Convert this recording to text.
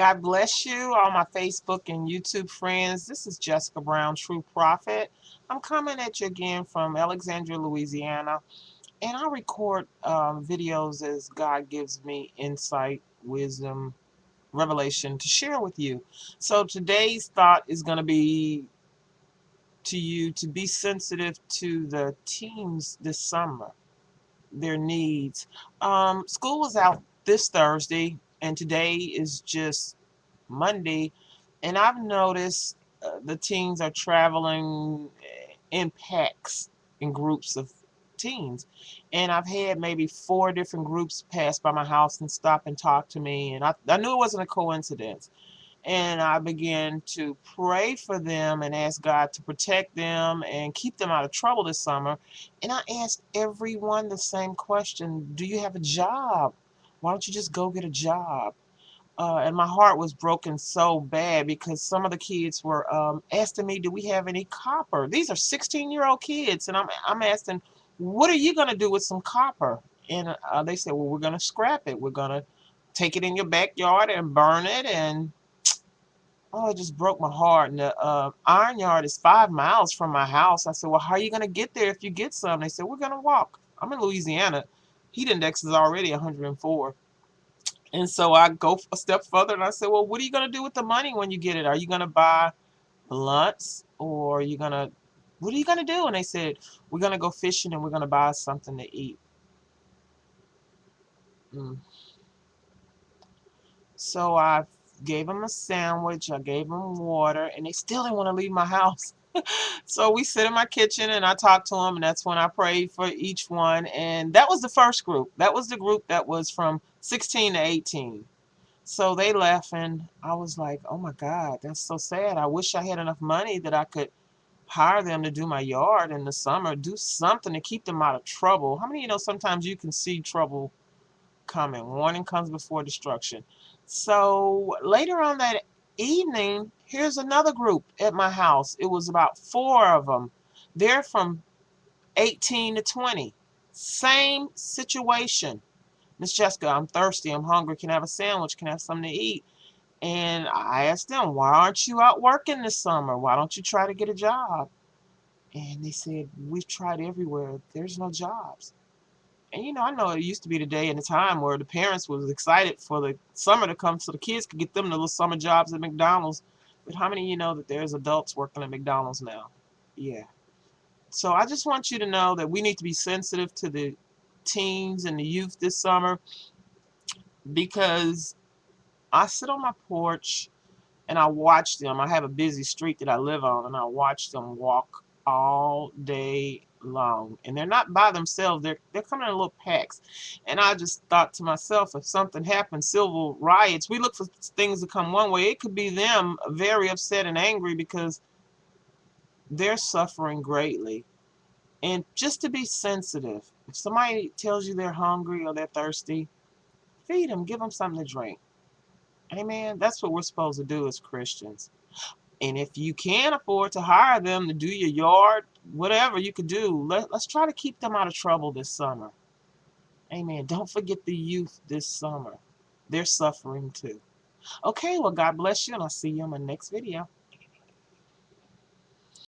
God bless you, all my Facebook and YouTube friends. This is Jessica Brown, True Prophet. I'm coming at you again from Alexandria, Louisiana, and I record videos as God gives me insight, wisdom, revelation to share with you. So today's thought is going to be to you to be sensitive to the teens this summer, their needs. School was out this Thursday, and today is just Monday, and I've noticed the teens are traveling in packs, in groups of teens. And I've had maybe 4 different groups pass by my house and stop and talk to me, and I knew it wasn't a coincidence. And I began to pray for them and ask God to protect them and keep them out of trouble this summer. And I asked everyone the same question: do you have a job? Why don't you just go get a job? And my heart was broken so bad because some of the kids were asking me, do we have any copper? These are 16-year-old kids, and I'm asking, what are you going to do with some copper? And they said, well, we're going to scrap it. We're going to take it in your backyard and burn it. And oh, it just broke my heart. And the iron yard is 5 miles from my house. I said, well, how are you going to get there if you get some? They said, we're going to walk. I'm in Louisiana. Heat index is already 104. And so I go a step further and I said, well, what are you going to do with the money when you get it? Are you going to buy blunts, or are you going to, what are you going to do? And they said, we're going to go fishing and we're going to buy something to eat. Mm. So I gave them a sandwich, I gave them water, and they still didn't want to leave my house. So we sit in my kitchen and I talked to them, and that's when I prayed for each one. And that was the first group. That was the group that was from 16 to 18. So they left, and I was like, oh my God, that's so sad. I wish I had enough money that I could hire them to do my yard in the summer, do something to keep them out of trouble. How many of you know sometimes you can see trouble coming? Warning comes before destruction. So later on that evening, here's another group at my house. It was about 4 of them. They're from 18 to 20. Same situation. Miss Jessica, I'm thirsty, I'm hungry, can I have a sandwich, can I have something to eat? And I asked them, why aren't you out working this summer? Why don't you try to get a job? And they said, we've tried everywhere. There's no jobs. And I know it used to be the day and the time where the parents was excited for the summer to come so the kids could get them the little summer jobs at McDonald's. But how many of you know that there's adults working at McDonald's now? Yeah. So I just want you to know that we need to be sensitive to the teens and the youth this summer, because I sit on my porch and I watch them. I have a busy street that I live on, and I watch them walk all day long. And they're not by themselves. They're coming in little packs. And I just thought to myself, if something happens, civil riots, we look for things to come one way. It could be them very upset and angry because they're suffering greatly. And just to be sensitive, if somebody tells you they're hungry or they're thirsty, feed them, give them something to drink. Amen. That's what we're supposed to do as Christians. And if you can afford to hire them to do your yard, whatever you could do, let's try to keep them out of trouble this summer. Amen. Don't forget the youth this summer. They're suffering too. Okay, well, God bless you, and I'll see you on my next video.